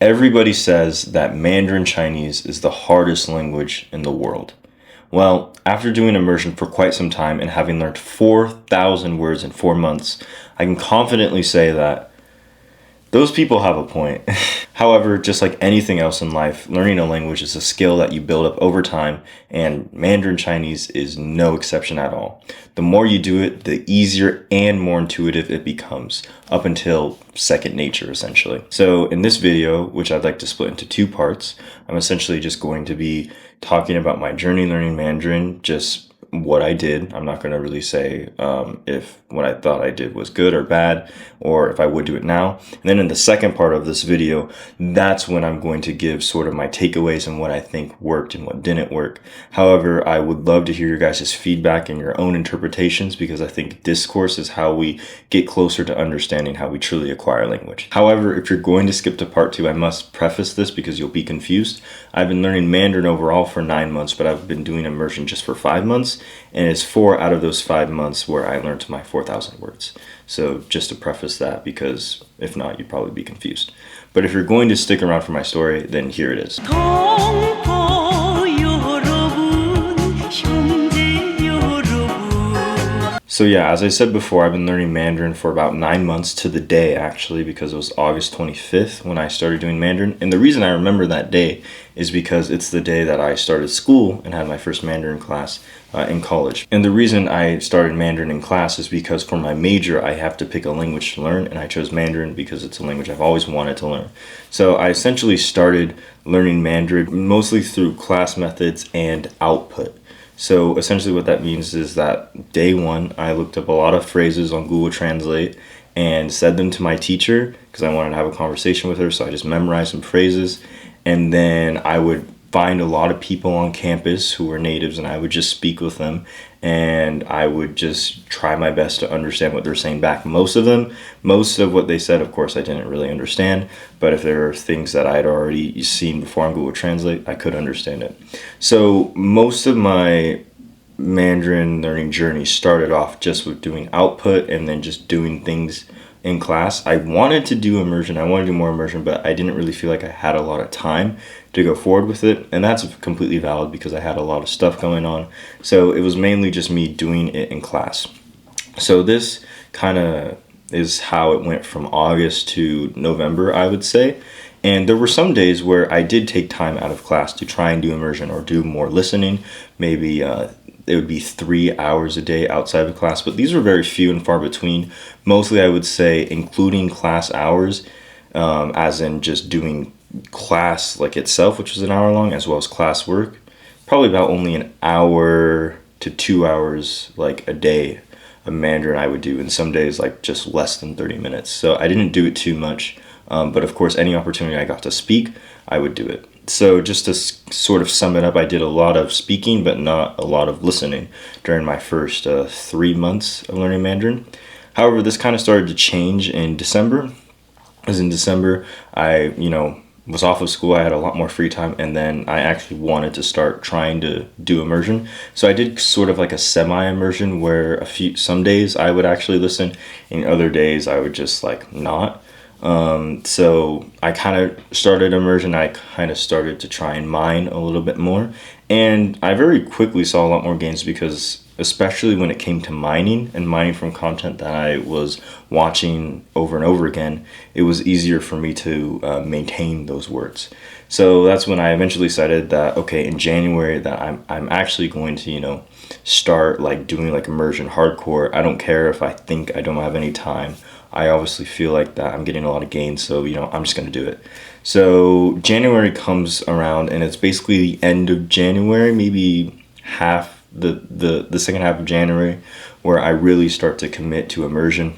Everybody says that Mandarin Chinese is the hardest language in the world. Well, after doing immersion for quite some time and having learned 4,000 words in 4 months, I can confidently say that those people have a point. However, just like anything else in life, learning a language is a skill that you build up over time, and Mandarin Chinese is no exception at all. The more you do it, the easier and more intuitive it becomes, up until second nature, essentially. So in this video, which I'd like to split into 2 parts, I'm essentially just going to be talking about my journey learning Mandarin, just what I did. I'm not going to really say if what I thought I did was good or bad, or if I would do it now. And then in the second part of this video, that's when I'm going to give sort of my takeaways and what I think worked and what didn't work. However, I would love to hear your guys' feedback and your own interpretations, because I think discourse is how we get closer to understanding how we truly acquire language. However, if you're going to skip to part 2, I must preface this because you'll be confused. I've been learning Mandarin overall for 9 months, but I've been doing immersion just for 5 months. And it's 4 out of those 5 months where I learned my 4,000 words. So just to preface that, because if not, you'd probably be confused. But if you're going to stick around for my story, then here it is. So yeah, as I said before, I've been learning Mandarin for about 9 months to the day, actually, because it was August 25th when I started doing Mandarin. And the reason I remember that day is because it's the day that I started school and had my first Mandarin class in college. And the reason I started Mandarin in class is because for my major, I have to pick a language to learn, and I chose Mandarin because it's a language I've always wanted to learn. So I essentially started learning Mandarin mostly through class methods and output. So essentially what that means is that day 1, I looked up a lot of phrases on Google Translate and said them to my teacher because I wanted to have a conversation with her. So I just memorized some phrases, and then I would find a lot of people on campus who were natives, and I would just speak with them, and I would just try my best to understand what they're saying back. Most of what they said, of course, I didn't really understand, but if there are things that I'd already seen before on Google Translate, I could understand it. So most of my Mandarin learning journey started off just with doing output and then just doing things in class. I wanted to do immersion. I wanted to do more immersion, but I didn't really feel like I had a lot of time to go forward with it. And that's completely valid because I had a lot of stuff going on. So it was mainly just me doing it in class. So this kind of is how it went from August to November, I would say. And there were some days where I did take time out of class to try and do immersion or do more listening. Maybe it would be 3 hours a day outside of class, but these were very few and far between. Mostly, I would say, including class hours, as in just doing class like itself, which was an hour long, as well as class work, probably about only an hour to 2 hours like a day of Mandarin I would do, and some days like just less than 30 minutes. So I didn't do it too much, but of course any opportunity I got to speak, I would do it. So just to sort of sum it up, I did a lot of speaking, but not a lot of listening during my first 3 months of learning Mandarin. However, this kind of started to change in December. As in December, I, was off of school. I had a lot more free time, and then I actually wanted to start trying to do immersion. So I did sort of like a semi-immersion where some days I would actually listen, and other days I would just like not. So I kind of started immersion. I kind of started to try and mine a little bit more, and I very quickly saw a lot more gains because especially when it came to mining and mining from content that I was watching over and over again, it was easier for me to maintain those words. So that's when I eventually decided that, okay, in January that I'm actually going to, start like doing like immersion hardcore. I don't care if I think I don't have any time. I obviously feel like that I'm getting a lot of gains, so I'm just going to do it. So January comes around, and it's basically the end of January, maybe half the second half of January, where I really start to commit to immersion.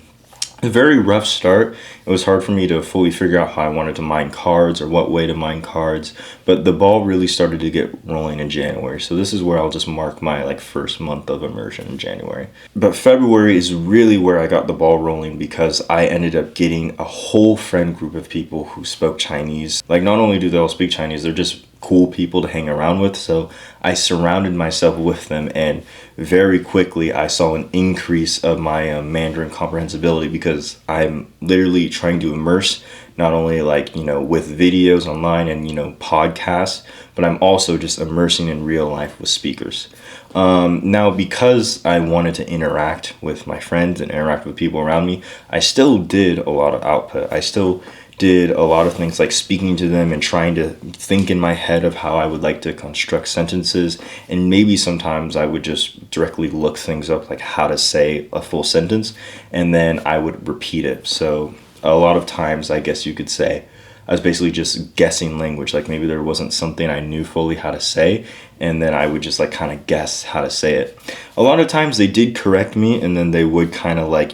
A very rough start. It was hard for me to fully figure out how I wanted to mine cards or what way to mine cards, but the ball really started to get rolling in January. So this is where I'll just mark my first month of immersion in January. But February is really where I got the ball rolling because I ended up getting a whole friend group of people who spoke Chinese. Like, not only do they all speak Chinese, they're just cool people to hang around with. So I surrounded myself with them, and very quickly I saw an increase of my Mandarin comprehensibility because I'm literally trying to immerse not only like, with videos online and, podcasts, but I'm also just immersing in real life with speakers. Now, because I wanted to interact with my friends and interact with people around me, I still did a lot of output. I still did a lot of things like speaking to them and trying to think in my head of how I would like to construct sentences. And maybe sometimes I would just directly look things up, like how to say a full sentence, and then I would repeat it. So a lot of times, I guess you could say, I was basically just guessing language. Like maybe there wasn't something I knew fully how to say, and then I would just like kind of guess how to say it. A lot of times they did correct me, and then they would kind of like,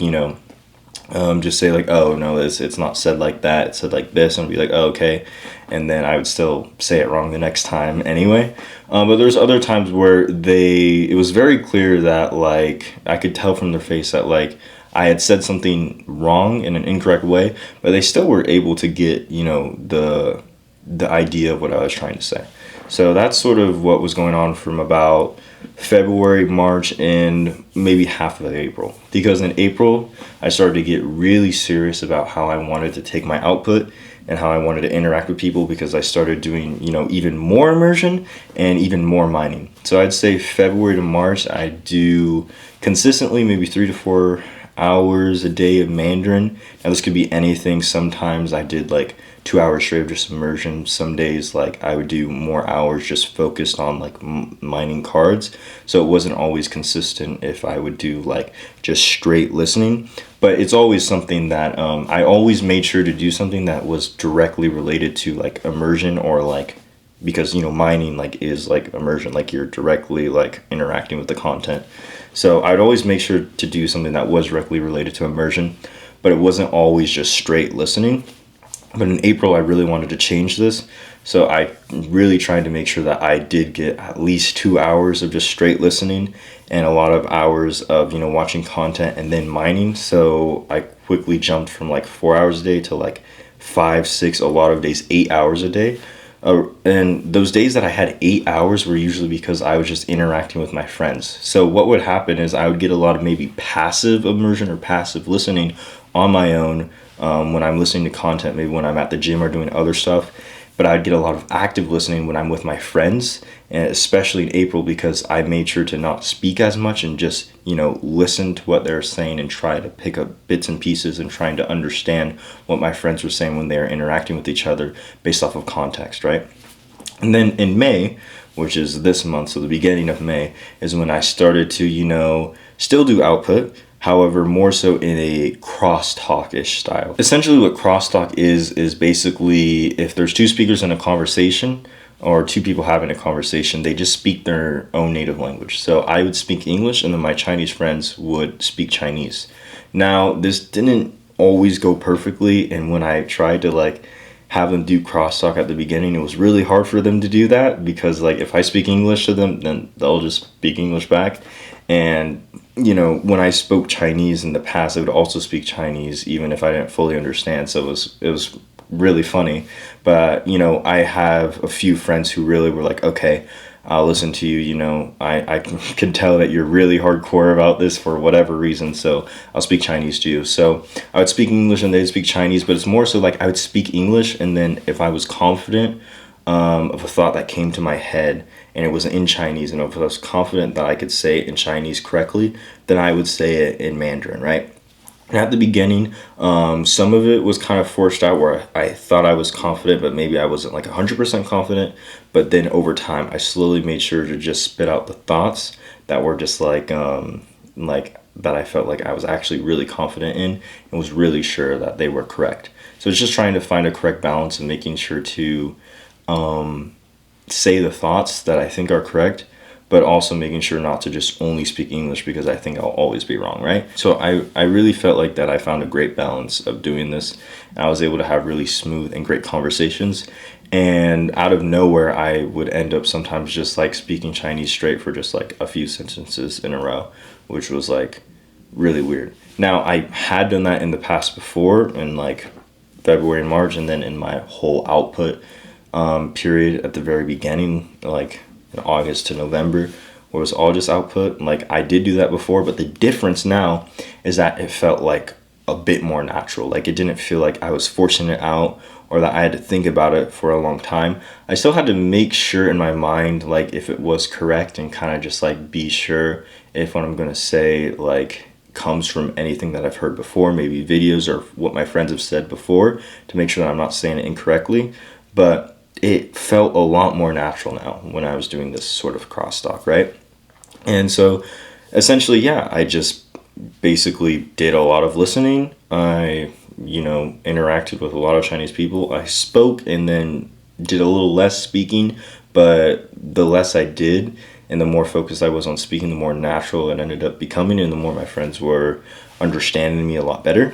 just say like, oh no, it's not said like that, it's said like this, and I'd be like, oh, okay, and then I would still say it wrong the next time anyway. But there's other times where it was very clear that like I could tell from their face that like I had said something wrong in an incorrect way, but they still were able to get, the idea of what I was trying to say. So that's sort of what was going on from about February, March, and maybe half of April. Because in April, I started to get really serious about how I wanted to take my output and how I wanted to interact with people, because I started doing, even more immersion and even more mining. So I'd say February to March, I do consistently maybe 3 to 4 hours a day of Mandarin. Now this could be anything. Sometimes I did like 2 hours straight of just immersion. Some days like I would do more hours just focused on like mining cards. So it wasn't always consistent if I would do like just straight listening. But it's always something that I always made sure to do something that was directly related to like immersion, or like, because mining like is like immersion, like you're directly like interacting with the content. So I'd always make sure to do something that was directly related to immersion, but it wasn't always just straight listening. But in April, I really wanted to change this. So I really tried to make sure that I did get at least 2 hours of just straight listening and a lot of hours of, watching content and then mining. So I quickly jumped from like 4 hours a day to like 5, 6, a lot of days, 8 hours a day. And those days that I had 8 hours were usually because I was just interacting with my friends. So what would happen is I would get a lot of maybe passive immersion or passive listening on my own when I'm listening to content, maybe when I'm at the gym or doing other stuff. But I'd get a lot of active listening when I'm with my friends, and especially in April, because I made sure to not speak as much and just, listen to what they're saying and try to pick up bits and pieces and trying to understand what my friends were saying when they were interacting with each other based off of context, right? And then in May, which is this month, so the beginning of May, is when I started to, still do output, however, more so in a crosstalk-ish style. Essentially what crosstalk is basically if there's two speakers in a conversation, or two people having a conversation, they just speak their own native language. So I would speak English, and then my Chinese friends would speak Chinese. Now, this didn't always go perfectly, and when I tried to like have them do crosstalk at the beginning, it was really hard for them to do that, because like if I speak English to them, then they'll just speak English back. And when I spoke Chinese in the past, I would also speak Chinese even if I didn't fully understand. So it was really funny. But I have a few friends who really were like, okay, I'll listen to you. I can tell that you're really hardcore about this for whatever reason, so I'll speak Chinese to you. So I would speak English and they'd speak Chinese, but it's more so like I would speak English, and then if I was confident of a thought that came to my head and it was in Chinese, and if I was confident that I could say it in Chinese correctly, then I would say it in Mandarin, right? And at the beginning, some of it was kind of forced out where I thought I was confident, but maybe I wasn't like 100% confident. But then over time, I slowly made sure to just spit out the thoughts that were just like that I felt like I was actually really confident in and was really sure that they were correct. So it's just trying to find a correct balance and making sure to say the thoughts that I think are correct, but also making sure not to just only speak English, because I think I'll always be wrong, right? So I really felt like that I found a great balance of doing this. I was able to have really smooth and great conversations, and out of nowhere, I would end up sometimes just like speaking Chinese straight for just like a few sentences in a row, which was like really weird. Now, I had done that in the past before in like February and March, and then in my whole output period at the very beginning, like in August to November, where it was all just output. Like I did do that before, but the difference now is that it felt like a bit more natural. Like it didn't feel like I was forcing it out or that I had to think about it for a long time. I still had to make sure in my mind like if it was correct and kind of just like be sure if what I'm going to say like comes from anything that I've heard before, maybe videos or what my friends have said before, to make sure that I'm not saying it incorrectly. But it felt a lot more natural now when I was doing this sort of crosstalk, right? And so essentially, yeah, I just basically did a lot of listening. I, interacted with a lot of Chinese people. I spoke and then did a little less speaking, but the less I did and the more focused I was on speaking, the more natural it ended up becoming, and the more my friends were understanding me a lot better.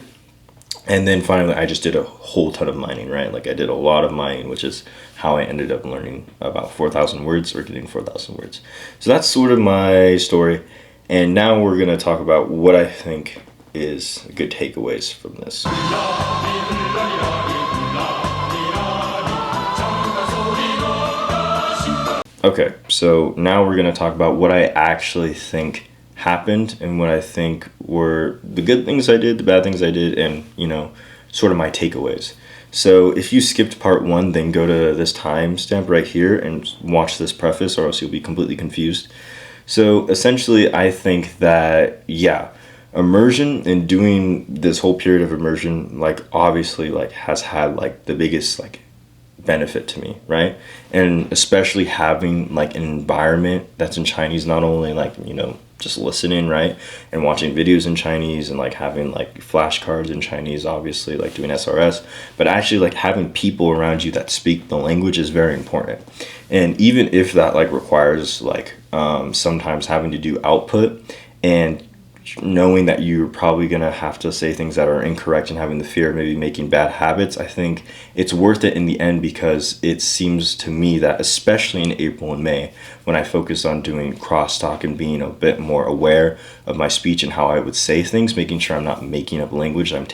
And then finally, I just did a whole ton of mining, right? Like I did a lot of mining, which is how I ended up learning about 4,000 words or getting 4,000 words. So that's sort of my story. And now we're going to talk about what I think is good takeaways from this. Okay, so now we're going to talk about what I actually think happened and what I think were the good things I did, the bad things I did, and, sort of my takeaways. So if you skipped part 1, then go to this timestamp right here and watch this preface, or else you'll be completely confused. So essentially, I think that, yeah, immersion and doing this whole period of immersion, like, obviously, like, has had, like, the biggest, like, benefit to me, right? And especially having like an environment that's in Chinese, not only like just listening, right, and watching videos in Chinese and like having like flashcards in Chinese, obviously like doing SRS, but actually like having people around you that speak the language is very important. And even if that like requires like sometimes having to do output and knowing that you're probably going to have to say things that are incorrect and having the fear of maybe making bad habits, I think it's worth it in the end, because it seems to me that especially in April and May, when I focused on doing crosstalk and being a bit more aware of my speech and how I would say things, making sure I'm not making up language, I'm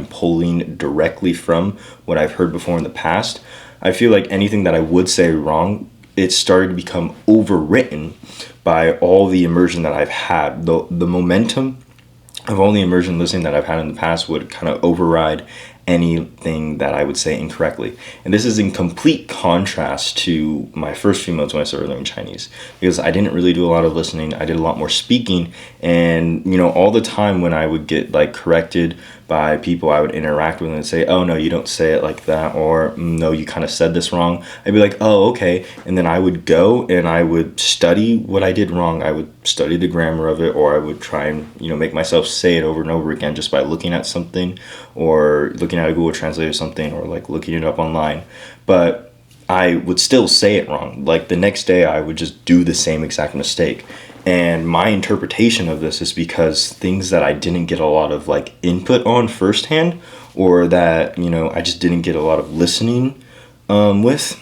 pulling directly from what I've heard before in the past, I feel like anything that I would say wrong, it started to become overwritten by all the immersion that I've had. The momentum of all the immersion listening that I've had in the past would kind of override anything that I would say incorrectly. And this is in complete contrast to my first few months when I started learning Chinese, because I didn't really do a lot of listening. I did a lot more speaking, and all the time when I would get like corrected by people I would interact with and say, oh no, you don't say it like that, or no, you kind of said this wrong, I'd be like, oh, okay. And then I would go and I would study what I did wrong. I would study the grammar of it, or I would try and make myself say it over and over again just by looking at something, or looking at a Google Translate or something, or like looking it up online. But I would still say it wrong. Like the next day I would just do the same exact mistake. And my interpretation of this is because things that I didn't get a lot of like input on firsthand, or that I just didn't get a lot of listening with,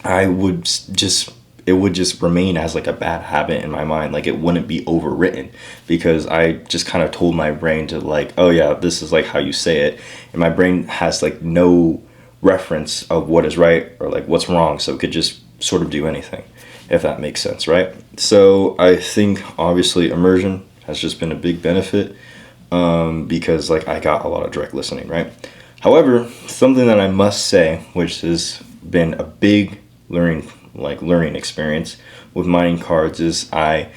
it would just remain as like a bad habit in my mind. Like it wouldn't be overwritten, because I just kind of told my brain to like, oh yeah, this is like how you say it, and my brain has like no reference of what is right or like what's wrong, so it could just sort of do anything, if that makes sense, right? So I think obviously immersion has just been a big benefit, because like I got a lot of direct listening, right? However, something that I must say, which has been a big learning experience with mining cards, is I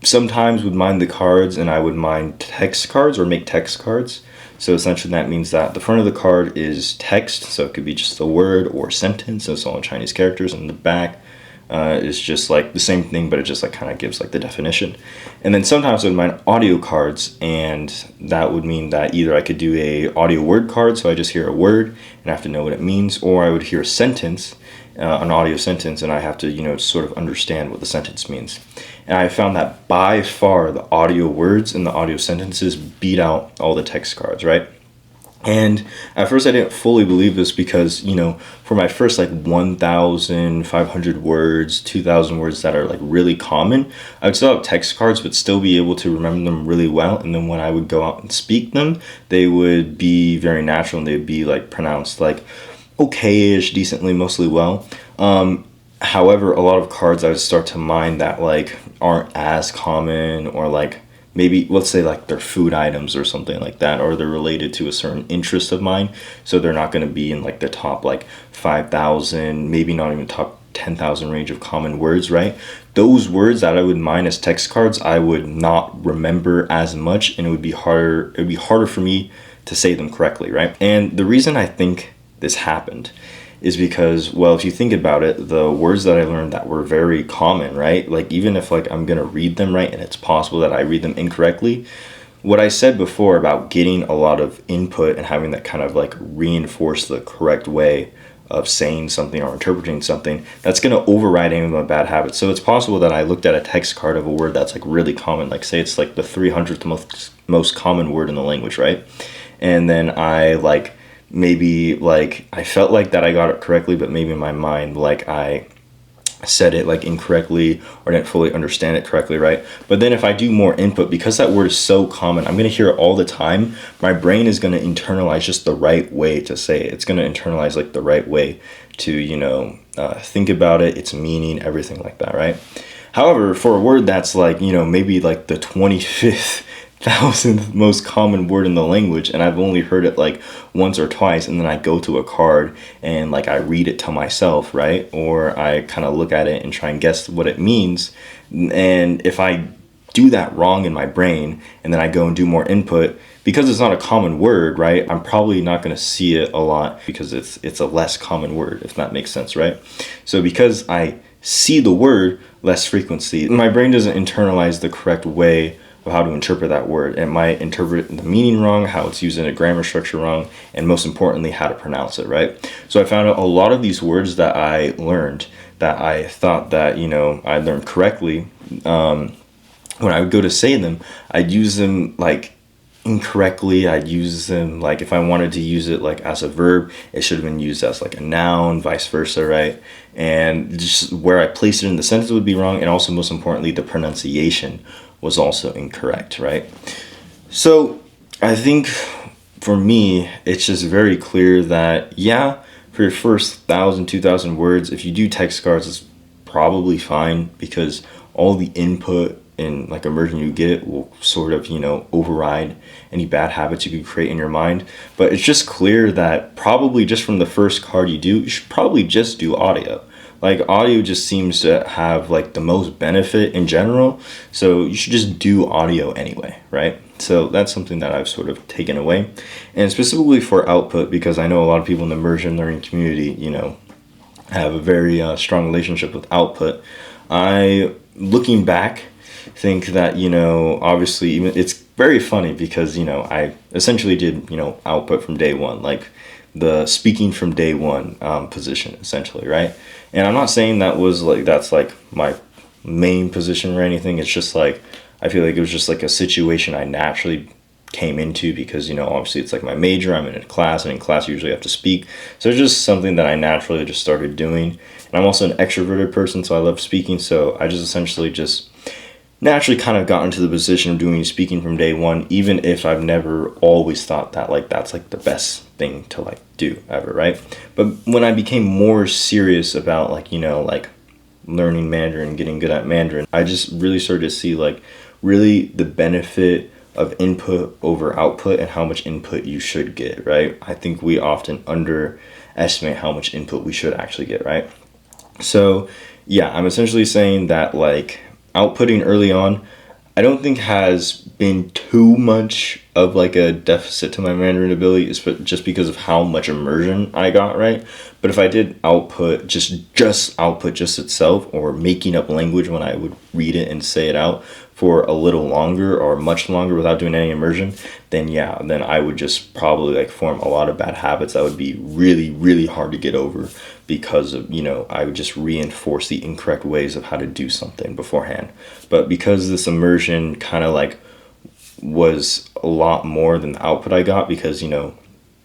sometimes would mine the cards and I would mine text cards or make text cards. So essentially that means that the front of the card is text, so it could be just a word or sentence, so it's all in Chinese characters, and the back is just like the same thing, but it just like kind of gives like the definition. And then sometimes I would mine audio cards, and that would mean that either I could do a audio word card, so I just hear a word and I have to know what it means, or I would hear a sentence, an audio sentence, and I have to sort of understand what the sentence means. And I found that by far the audio words and the audio sentences beat out all the text cards, right? And at first I didn't fully believe this, because for my first like 1,500 words, 2,000 words that are like really common, I would still have text cards but still be able to remember them really well. And then when I would go out and speak them, they would be very natural, and they'd be like pronounced like okay-ish, decently, mostly well. However, a lot of cards I would start to mine that like aren't as common, or like maybe let's say like they're food items or something like that, or they're related to a certain interest of mine. So they're not going to be in like the top like 5,000, maybe not even top 10,000 range of common words, right? Those words that I would mine as text cards, I would not remember as much, and it would be harder for me to say them correctly, right? And the reason I think this happened is because, well, if you think about it, the words that I learned that were very common, right? Like even if like I'm gonna read them right and it's possible that I read them incorrectly, what I said before about getting a lot of input and having that kind of like reinforce the correct way of saying something or interpreting something, that's going to override any of my bad habits. So it's possible that I looked at a text card of a word that's like really common, like say it's like the 300th most common word in the language, right? And then I like maybe like I felt like that I got it correctly, but maybe in my mind like I said it like incorrectly or didn't fully understand it correctly, right? But then if I do more input, because that word is so common, I'm going to hear it all the time, my brain is going to internalize just the right way to say it. It's going to internalize like the right way to, think about it, its meaning, everything like that, right? However, for a word that's like, maybe like the 25th thousandth most common word in the language, and I've only heard it like once or twice, and then I go to a card and like I read it to myself, right? Or I kind of look at it and try and guess what it means. And if I do that wrong in my brain and then I go and do more input, because it's not a common word, right? I'm probably not going to see it a lot because it's a less common word, if that makes sense, right? So because I see the word less frequency, my brain doesn't internalize the correct way of how to interpret that word. It might interpret the meaning wrong, how it's used in a grammar structure wrong, and most importantly, how to pronounce it, right? So I found out a lot of these words that I learned that I thought that, I learned correctly, when I would go to say them, I'd use them like incorrectly. I'd use them like if I wanted to use it like as a verb, it should have been used as like a noun, vice versa, right? And just where I placed it in the sentence would be wrong, and also most importantly, the pronunciation was also incorrect, right? So I think for me, it's just very clear that, yeah, for your first 1,000, 2,000 words, if you do text cards, it's probably fine because all the input in like immersion you get will sort of, override any bad habits you could create in your mind. But it's just clear that probably just from the first card you should probably just do audio. Like audio just seems to have like the most benefit in general. So you should just do audio anyway, right? So that's something that I've sort of taken away. And specifically for output, because I know a lot of people in the immersion learning community, have a very strong relationship with output. I, looking back, think that, obviously even it's very funny because, I essentially did, output from day one, like the speaking from day one position essentially, right? And I'm not saying that's like my main position or anything. It's just like I feel like it was just like a situation I naturally came into because, obviously it's like my major, I'm in a class, and in class you usually have to speak. So it's just something that I naturally just started doing. And I'm also an extroverted person, so I love speaking. So I just essentially just naturally kind of got into the position of doing speaking from day one, even if I've never always thought that like that's like the best thing to like do ever, right? But when I became more serious about like, like learning Mandarin, getting good at Mandarin, I just really started to see like really the benefit of input over output and how much input you should get, right? I think we often underestimate how much input we should actually get, right? So yeah, I'm essentially saying that like outputting early on, I don't think has been too much of like a deficit to my Mandarin ability, just because of how much immersion I got, right? But if I did output just output just itself, or making up language when I would read it and say it out for a little longer or much longer without doing any immersion, then I would just probably like form a lot of bad habits that would be really, really hard to get over because of, I would just reinforce the incorrect ways of how to do something beforehand. But because this immersion kind of like was a lot more than the output I got, because,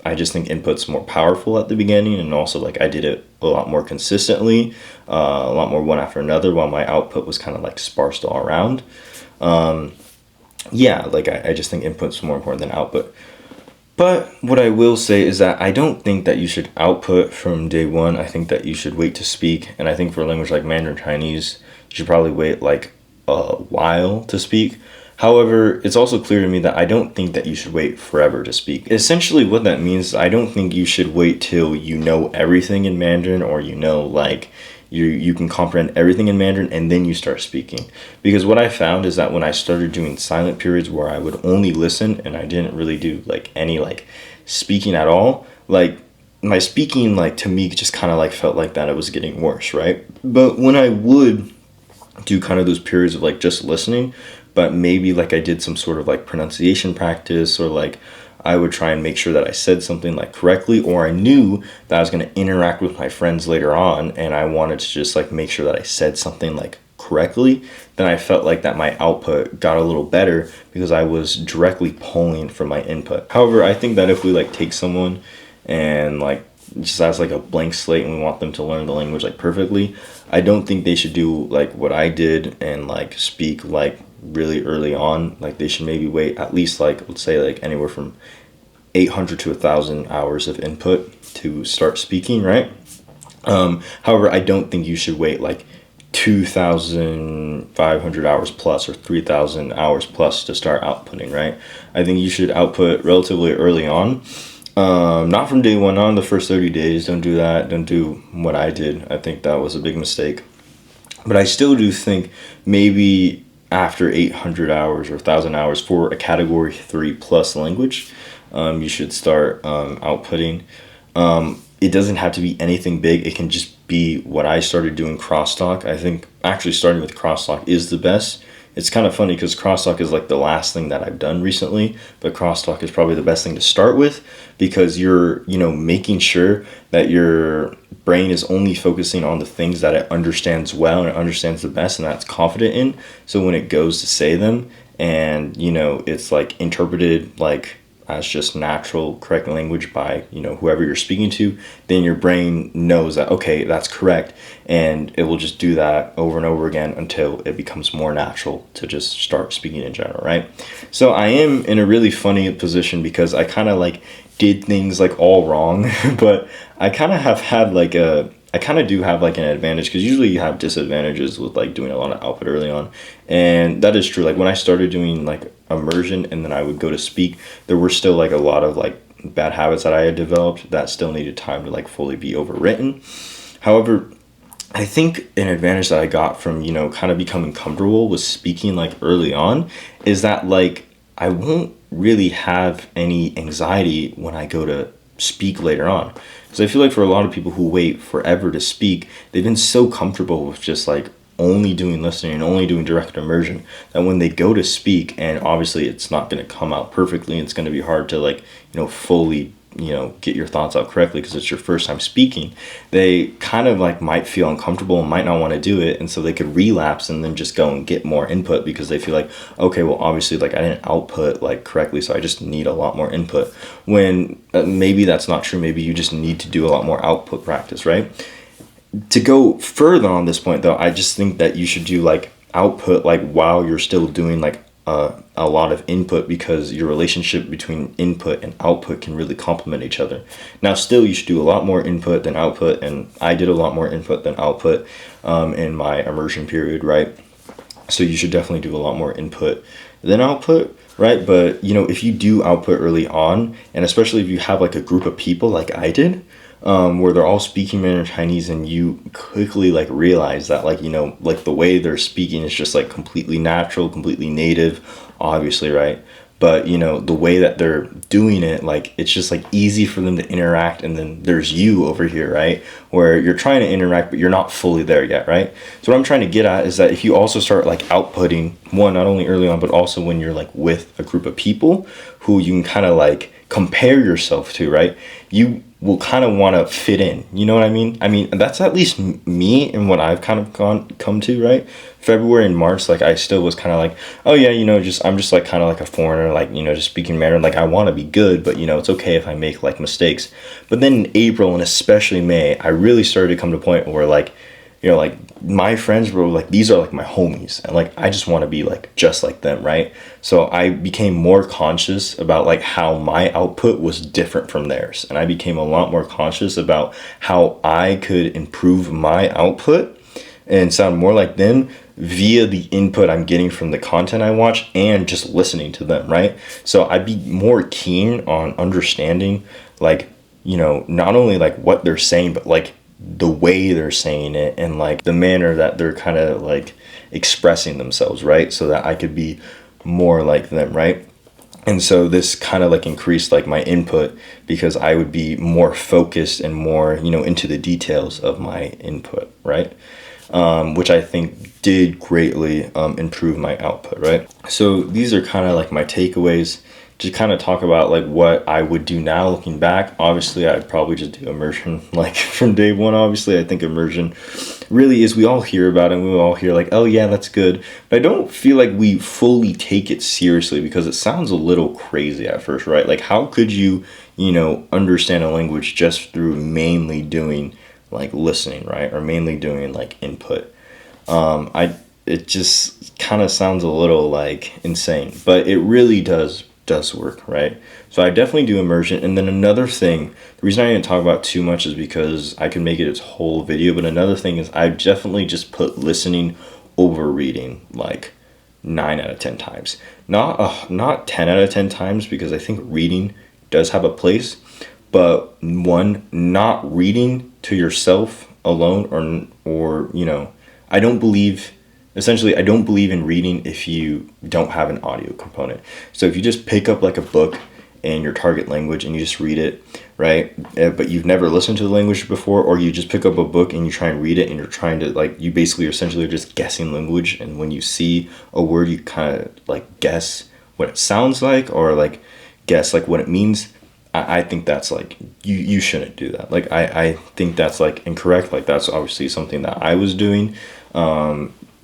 I just think input's more powerful at the beginning, and also like I did it a lot more consistently, a lot more one after another, while my output was kind of like sparsed all around. I just think input's more important than output. But what I will say is that I don't think that you should output from day one. I think that you should wait to speak. And I think for a language like Mandarin Chinese, you should probably wait like a while to speak. However, it's also clear to me that I don't think that you should wait forever to speak. Essentially, what that means is I don't think you should wait till you know everything in Mandarin, or you know, like, you can comprehend everything in Mandarin and then you start speaking. Because what I found is that when I started doing silent periods where I would only listen and I didn't really do like any like speaking at all, like my speaking, like, to me just kind of like felt like that it was getting worse, right? But when I would do kind of those periods of like just listening, but maybe like I did some sort of like pronunciation practice, or like I would try and make sure that I said something like correctly, or I knew that I was going to interact with my friends later on and I wanted to just like make sure that I said something like correctly, then I felt like that my output got a little better because I was directly pulling from my input. However, I think that if we like take someone and like just as like a blank slate and we want them to learn the language like perfectly, I don't think they should do like what I did and like speak like really early on. Like they should maybe wait at least like, let's say, like anywhere from 800 to 1,000 hours of input to start speaking, right? However, I don't think you should wait like 2,500 hours plus or 3,000 hours plus to start outputting, right? I think you should output relatively early on. Not from day one on, the first 30 days. Don't do that. Don't do what I did. I think that was a big mistake. But I still do think maybe after 800 hours or 1,000 hours for a category 3 plus language, you should start outputting. It doesn't have to be anything big. It can just be what I started doing, crosstalk. I think actually starting with crosstalk is the best. It's kind of funny because crosstalk is like the last thing that I've done recently, but crosstalk is probably the best thing to start with because you're, making sure that your brain is only focusing on the things that it understands well and it understands the best and that's confident in. So when it goes to say them and, it's like interpreted like as just natural, correct language by, whoever you're speaking to, then your brain knows that, okay, that's correct. And it will just do that over and over again until it becomes more natural to just start speaking in general, right? So I am in a really funny position because I kind of like did things like all wrong, but I kind of have had like I kind of do have like an advantage because usually you have disadvantages with like doing a lot of output early on. And that is true. Like when I started doing like immersion and then I would go to speak, there were still like a lot of like bad habits that I had developed that still needed time to like fully be overwritten. However, I think an advantage that I got from, kind of becoming comfortable with speaking like early on is that like I won't really have any anxiety when I go to speak later on. Because I feel like for a lot of people who wait forever to speak, they've been so comfortable with just like only doing listening and only doing direct immersion that when they go to speak, and obviously it's not going to come out perfectly, it's going to be hard to like, fully, get your thoughts out correctly because it's your first time speaking, they kind of like might feel uncomfortable and might not want to do it. And so they could relapse and then just go and get more input because they feel like, okay, well, obviously like I didn't output like correctly, so I just need a lot more input. When maybe that's not true. Maybe you just need to do a lot more output practice, right? To go further on this point though, I just think that you should do like output like while you're still doing like a lot of input, because your relationship between input and output can really complement each other. Now still you should do a lot more input than output, and I did a lot more input than output in my immersion period, right? So you should definitely do a lot more input than output, right? But if you do output early on, and especially if you have like a group of people like I did, where they're all speaking Mandarin Chinese, and you quickly like realize that like, like the way they're speaking is just like completely natural, completely native, obviously, right? But the way that they're doing it, like it's just like easy for them to interact. And then there's you over here, right? Where you're trying to interact, but you're not fully there yet, right? So what I'm trying to get at is that if you also start like outputting, one, not only early on, but also when you're like with a group of people who you can kind of like compare yourself to, right? You will kind of want to fit in, you know what I mean? I mean, that's at least me and what I've kind of come to, right? February and March, like I still was kind of like, oh yeah, I'm just like kind of like a foreigner, like, just speaking Mandarin, like I want to be good, but it's okay if I make like mistakes. But then in April and especially May, I really started to come to a point where like, like my friends were like, these are like my homies, and like I just want to be like just like them, right? So I became more conscious about like how my output was different from theirs, and I became a lot more conscious about how I could improve my output and sound more like them via the input I'm getting from the content I watch and just listening to them, right? So I'd be more keen on understanding, like, not only like what they're saying, but like the way they're saying it and like the manner that they're kind of like expressing themselves, right? So that I could be more like them, right? And so this kind of like increased like my input because I would be more focused and more, into the details of my input, right? Which I think did greatly improve my output, right? So these are kind of like my takeaways. To kind of talk about like what I would do now looking back. Obviously, I'd probably just do immersion like from day one. Obviously, I think immersion really is, we all hear about it and we all hear like, oh yeah, that's good. But I don't feel like we fully take it seriously because it sounds a little crazy at first, right? Like how could you, understand a language just through mainly doing like listening, right? Or mainly doing like input. It just kind of sounds a little like insane, but it really does work, right? So I definitely do immersion. And then another thing, the reason I didn't talk about too much is because I can make it its whole video, but another thing is I definitely just put listening over reading like 9 out of 10 times. Not 10 out of 10 times, because I think reading does have a place, but one, not reading to yourself alone or I don't believe in reading if you don't have an audio component. So if you just pick up like a book in your target language and you just read it, right? But you've never listened to the language before, or you just pick up a book and you try and read it and you're trying to like, you basically essentially are just guessing language. And when you see a word, you kind of like guess what it sounds like or like guess like what it means. I think that's like, you shouldn't do that. Like, I think that's like incorrect. Like that's obviously something that I was doing,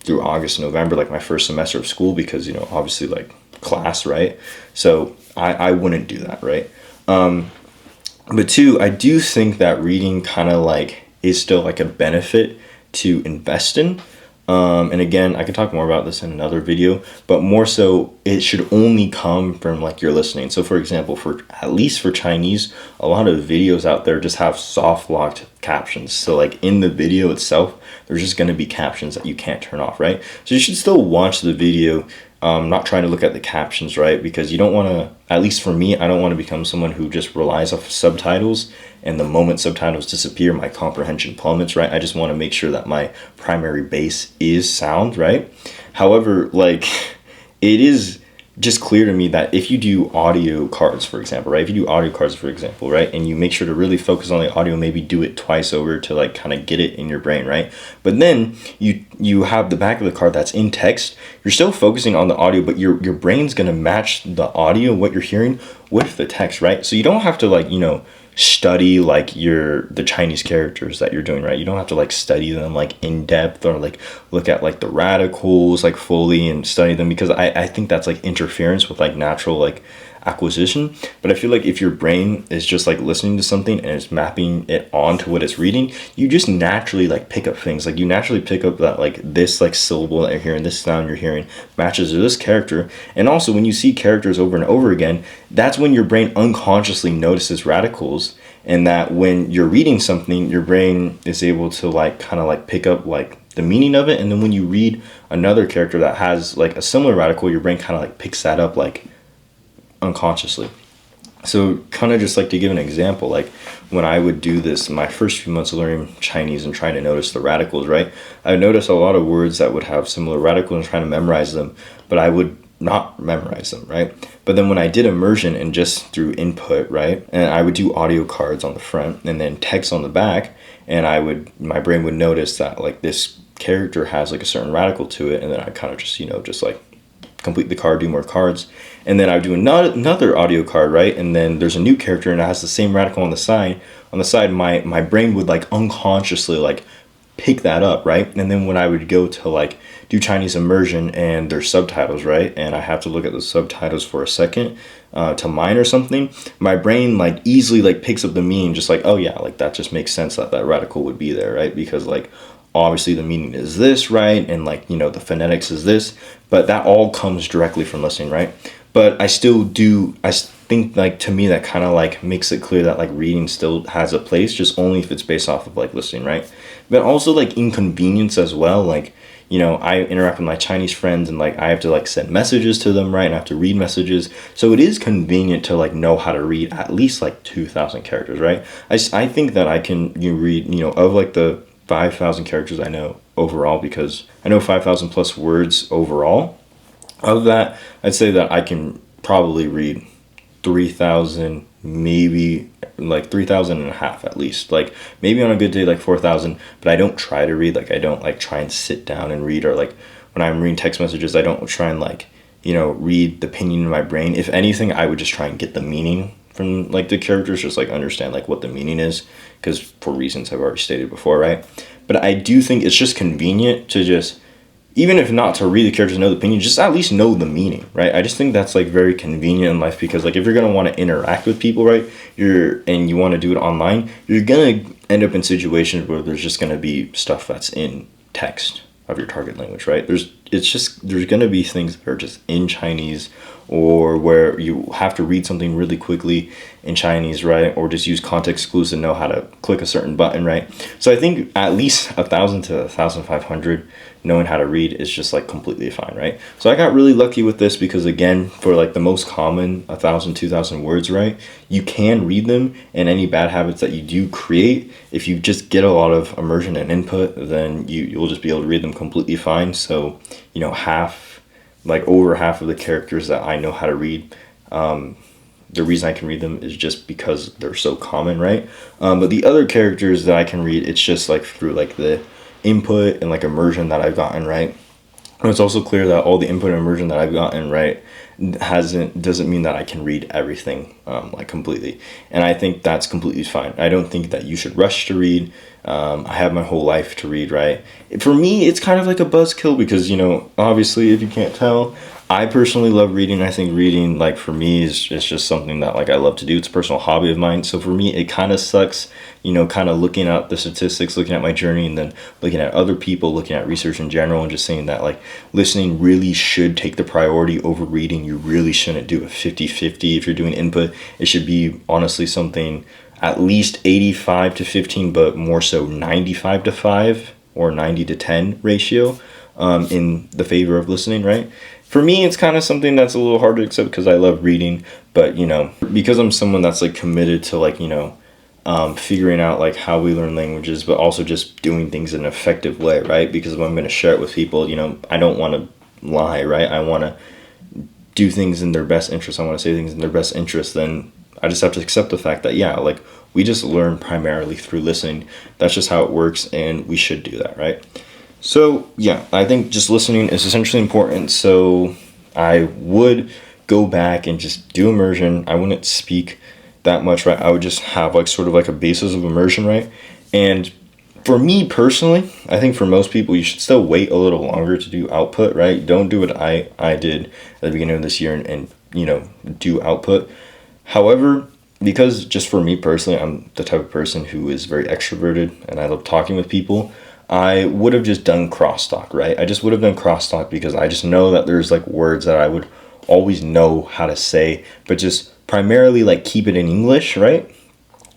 through August and November, like my first semester of school, because, obviously like class, right? So I wouldn't do that, right? But two, I do think that reading kind of like is still like a benefit to invest in. And again, I can talk more about this in another video, but more so it should only come from like your listening. So for example, at least for Chinese, a lot of videos out there just have soft locked captions. So like in the video itself, there's just going to be captions that you can't turn off, right? So you should still watch the video, not trying to look at the captions, right? Because you don't want to, at least for me, I don't want to become someone who just relies off subtitles, and the moment subtitles disappear, my comprehension plummets, right? I just want to make sure that my primary base is sound, right? However, like, it is just clear to me that if you do audio cards, for example, right? If you do audio cards, for example, right? And you make sure to really focus on the audio, maybe do it twice over to like kind of get it in your brain, right? But then you have the back of the card that's in text. You're still focusing on the audio, but your brain's going to match the audio, what you're hearing, with the text, right? So you don't have to like, study like the Chinese characters that you're doing, right? You don't have to like study them like in depth or like look at like the radicals like fully and study them, because I think that's like interference with like natural like acquisition. But I feel like if your brain is just like listening to something and it's mapping it onto what it's reading, you just naturally like pick up things. Like you naturally pick up that like this like syllable that you're hearing, this sound you're hearing matches to this character. And also when you see characters over and over again, that's when your brain unconsciously notices radicals. And that when you're reading something, your brain is able to like kind of like pick up like the meaning of it. And then when you read another character that has like a similar radical, your brain kind of like picks that up like unconsciously. So kind of just like to give an example, like when I would do this, my first few months of learning Chinese and trying to notice the radicals, right? I would notice a lot of words that would have similar radicals and trying to memorize them, but I would not memorize them, right? But then when I did immersion and just through input, right? And I would do audio cards on the front and then text on the back, and my brain would notice that like this character has like a certain radical to it, and then I kind of just, just like complete the card, do more cards, and then I would do another audio card, right? And then there's a new character and it has the same radical on the side. On the side, my brain would like unconsciously like pick that up, right? And then when I would go to like do Chinese immersion and there's subtitles, right? And I have to look at the subtitles for a second to mine or something, my brain like easily like picks up the meaning, just like, oh yeah, like that just makes sense that radical would be there, right? Because like obviously the meaning is this, right? And like, the phonetics is this, but that all comes directly from listening, right? But I think like to me that kind of like makes it clear that like reading still has a place, just only if it's based off of like listening, right? but also like inconvenience as well. Like, I interact with my Chinese friends and like I have to like send messages to them, right? And I have to read messages. So it is convenient to like know how to read at least like 2,000 characters, right? I think that I can read, of like the 5,000 characters I know overall, because I know 5,000 plus words overall. Of that, I'd say that I can probably read 3,000, maybe like 3,000 and a half at least. Like maybe on a good day, like 4,000, but I don't try to read. Like I don't like try and sit down and read, or like when I'm reading text messages, I don't try and like, read the opinion in my brain. If anything, I would just try and get the meaning from like the characters, just like understand like what the meaning is, because for reasons I've already stated before, right? But I do think it's just convenient to just, even if not to read the characters and know the opinion, just at least know the meaning, right? I just think that's like very convenient in life, because like if you're gonna want to interact with people, right, and you want to do it online, you're gonna end up in situations where there's just gonna be stuff that's in text of your target language, right? There's gonna be things that are just in Chinese, or where you have to read something really quickly in Chinese, right? Or just use context clues to know how to click a certain button, right? So I think at least 1,000 to 1,500 knowing how to read is just like completely fine, right? So I got really lucky with this, because again, for like the most common 1,000, 2,000 words, right, you can read them. And any bad habits that you do create, if you just get a lot of immersion and input, then you'll just be able to read them completely fine. So over half of the characters that I know how to read, the reason I can read them is just because they're so common, right? But the other characters that I can read, it's just like through like the input and like immersion that I've gotten, right? And it's also clear that all the input and immersion that I've gotten, right, doesn't mean that I can read everything like completely. And I think that's completely fine. I don't think that you should rush to read. I have my whole life to read, right? For me, it's kind of like a buzzkill, because obviously, if you can't tell, I personally love reading. I think reading, like, for me is just something that like I love to do. It's a personal hobby of mine. So for me, it kind of sucks, kind of looking at the statistics, looking at my journey, and then looking at other people, looking at research in general, and just saying that like listening really should take the priority over reading. You really shouldn't do a 50-50 if you're doing input. It should be honestly something at least 85 to 15, but more so 95 to 5 or 90 to 10 ratio in the favor of listening, right? For me, it's kind of something that's a little hard to accept, because I love reading, but because I'm someone that's like committed to like figuring out like how we learn languages, but also just doing things in an effective way, right? Because when I'm going to share it with people, I don't want to lie, right? I want to do things in their best interest. I want to say things in their best interest. Then I just have to accept the fact that, yeah, like we just learn primarily through listening. That's just how it works, and we should do that, right? So yeah, I think just listening is essentially important. So I would go back and just do immersion. I wouldn't speak that much, right? I would just have like sort of like a basis of immersion, right? And for me personally, I think for most people, you should still wait a little longer to do output, right? Don't do what I did at the beginning of this year and do output. However, because just for me personally, I'm the type of person who is very extroverted and I love talking with people, I would have just done crosstalk, right? I just would have done crosstalk, because I just know that there's like words that I would always know how to say, but just primarily like keep it in English, right?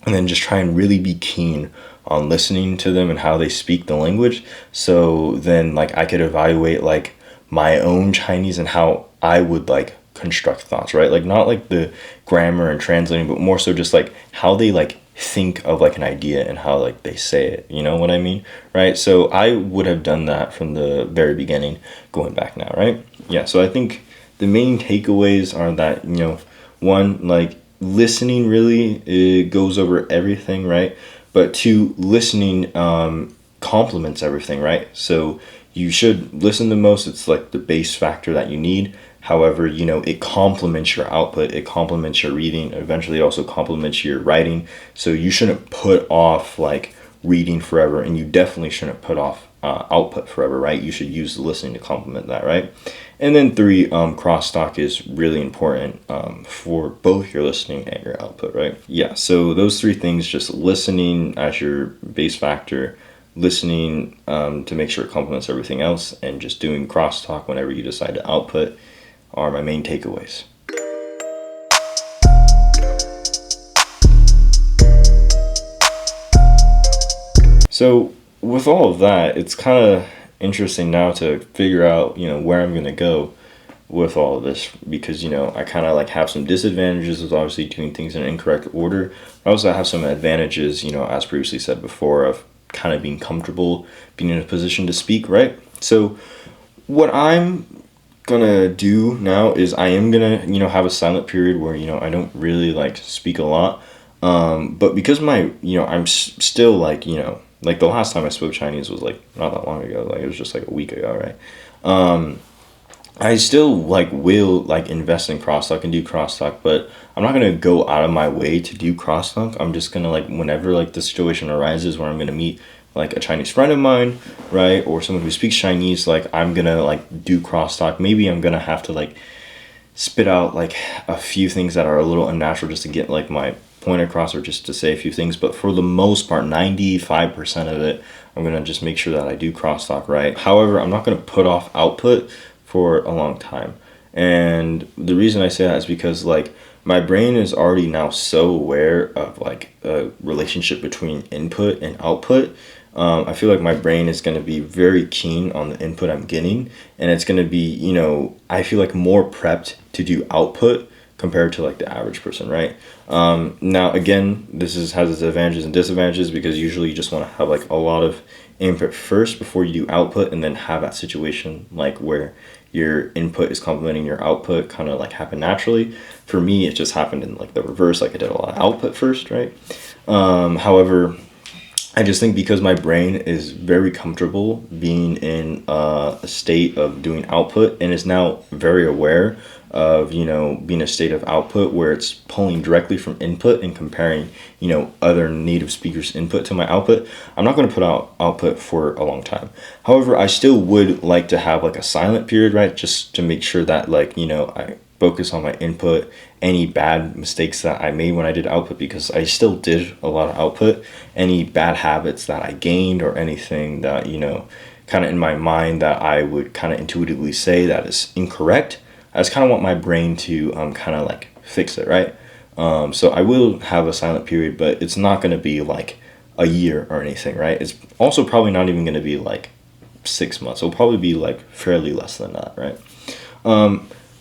And then just try and really be keen on listening to them and how they speak the language. So then like I could evaluate like my own Chinese and how I would like construct thoughts, right? Like not like the grammar and translating, but more so just like how they like think of like an idea and how like they say it, you know what I mean, right? So I would have done that from the very beginning, going back now, right? Yeah, so I think the main takeaways are that one, like listening really, it goes over everything, right? But two, listening complements everything, right? So you should listen the most. It's like the base factor that you need. However, it complements your output, it complements your reading, eventually also complements your writing. So you shouldn't put off like reading forever, and you definitely shouldn't put off output forever, right? You should use the listening to complement that, right? And then three, crosstalk is really important for both your listening and your output, right? Yeah, so those three things, just listening as your base factor, listening to make sure it complements everything else, and just doing crosstalk whenever you decide to output are my main takeaways. So with all of that, it's kind of interesting now to figure out, where I'm going to go with all of this, because, I kind of like have some disadvantages with obviously doing things in an incorrect order. I also have some advantages, as previously said before, of kind of being comfortable being in a position to speak, right? So what I'm gonna do now is I am gonna have a silent period where I don't really like speak a lot, but because I'm still like like the last time I spoke Chinese was like not that long ago, like it was just like a week ago, right? I still like will like invest in crosstalk and do crosstalk, but I'm not gonna go out of my way to do crosstalk. I'm just gonna like whenever like the situation arises where I'm gonna meet like a Chinese friend of mine, right, or someone who speaks Chinese, like I'm gonna like do crosstalk. Maybe I'm gonna have to like spit out like a few things that are a little unnatural just to get like my point across, or just to say a few things, but for the most part 95% of it I'm gonna just make sure that I do crosstalk, right? However, I'm not gonna put off output for a long time, and the reason I say that is because like my brain is already now so aware of like a relationship between input and output. I feel like my brain is going to be very keen on the input I'm getting, and it's going to be, I feel like more prepped to do output compared to like the average person, right? Now, again, has its advantages and disadvantages, because usually you just want to have like a lot of input first before you do output, and then have that situation like where your input is complementing your output kind of like happen naturally. For me, it just happened in like the reverse, like I did a lot of output first, right? However, I just think because my brain is very comfortable being in a state of doing output, and is now very aware of, being a state of output where it's pulling directly from input and comparing, other native speakers' input to my output, I'm not going to put out output for a long time. However, I still would like to have like a silent period, right? Just to make sure that like, I focus on my input, any bad mistakes that I made when I did output, because I still did a lot of output, any bad habits that I gained, or anything that, kind of in my mind that I would kind of intuitively say that is incorrect, I just kind of want my brain to kind of like fix it, right? So I will have a silent period, but it's not going to be like a year or anything, right? It's also probably not even going to be like 6 months. It'll probably be like fairly less than that, right?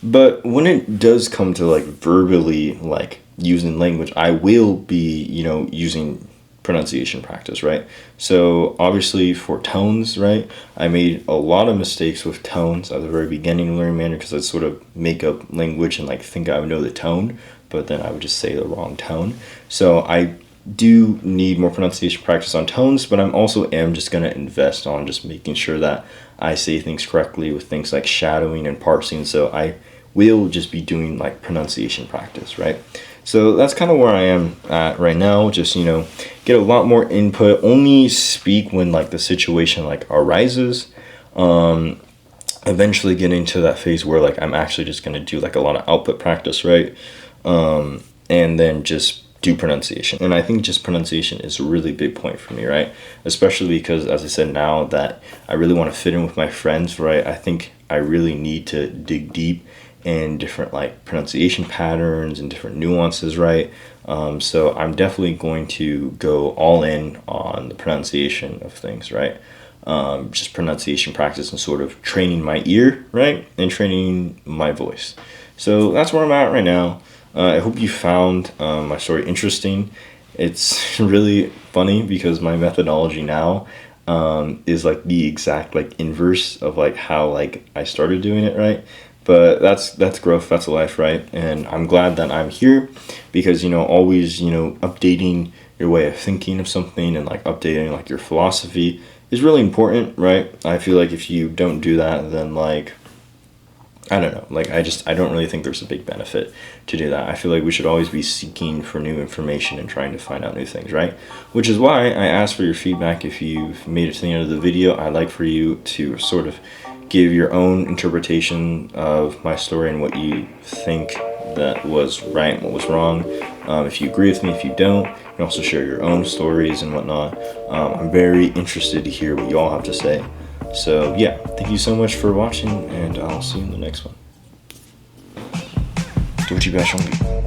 But when it does come to like verbally like using language, I will be, using pronunciation practice, right? So obviously for tones, right, I made a lot of mistakes with tones at the very beginning of learning Mandarin, because I'd sort of make up language and like think I would know the tone, but then I would just say the wrong tone. So I do need more pronunciation practice on tones, but I'm also just going to invest on just making sure that I say things correctly with things like shadowing and parsing. So I will just be doing like pronunciation practice, right? So that's kind of where I am at right now. Just, get a lot more input, only speak when like the situation like arises. Eventually getting to that phase where like I'm actually just going to do like a lot of output practice, right? And then just do pronunciation. And I think just pronunciation is a really big point for me, right? Especially because, as I said, now that I really want to fit in with my friends, right, I think I really need to dig deep in different like pronunciation patterns and different nuances, right? So I'm definitely going to go all in on the pronunciation of things, right? Just pronunciation practice and sort of training my ear, right? And training my voice. So that's where I'm at right now. I hope you found my story interesting. It's really funny because my methodology now is like the exact like inverse of like how like I started doing it, right? But that's growth, that's life, right? And I'm glad that I'm here because, always, updating your way of thinking of something and like updating like your philosophy is really important, right? I feel like if you don't do that, then like, I don't know, like I don't really think there's a big benefit to do that. I feel like we should always be seeking for new information and trying to find out new things, right? Which is why I asked for your feedback. If you've made it to the end of the video, I'd like for you to sort of give your own interpretation of my story and what you think that was right and what was wrong. If you agree with me, if you don't, you can also share your own stories and whatnot. I'm very interested to hear what you all have to say. So yeah, thank you so much for watching, and I'll see you in the next one. 对不起，不要兄弟。